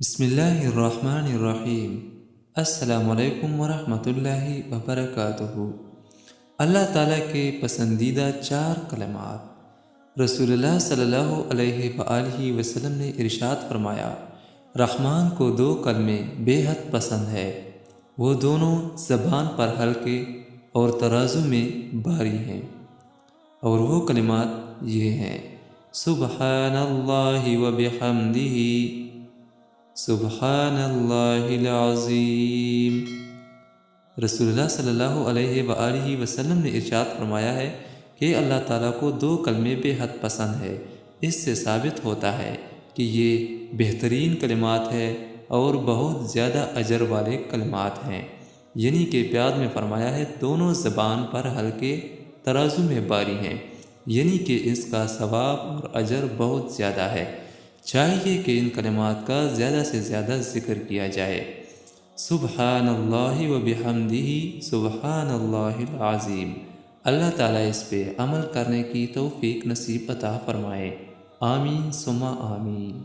بسم اللہ الرحمن الرحیم۔ السلام علیکم ورحمۃ اللہ وبرکاتہ۔ اللہ تعالیٰ کے پسندیدہ 4 کلمات۔ رسول اللہ صلی اللہ علیہ وآلہ وسلم نے ارشاد فرمایا، رحمان کو 2 کلمے بے حد پسند ہے، وہ دونوں زبان پر ہلکے اور ترازو میں بھاری ہیں، اور وہ کلمات یہ ہیں: سبحان اللہ وبحمدہ، سبحان اللہ العظیم۔ رسول اللہ صلی اللہ علیہ وآلہ وسلم نے ارشاد فرمایا ہے کہ اللہ تعالیٰ کو 2 کلمے بے حد پسند ہے۔ اس سے ثابت ہوتا ہے کہ یہ بہترین کلمات ہیں اور بہت زیادہ اجر والے کلمات ہیں، یعنی کہ پیاد میں فرمایا ہے دونوں زبان پر ہلکے، ترازو میں باری ہیں، یعنی کہ اس کا ثواب اور اجر بہت زیادہ ہے۔ چاہیے کہ ان کلمات کا زیادہ سے زیادہ ذکر کیا جائے۔ سبحان اللہ وبحمدہ، سبحان اللہ العظیم۔ اللہ تعالیٰ اس پہ عمل کرنے کی توفیق نصیب عطا فرمائے۔ آمین ثم آمین۔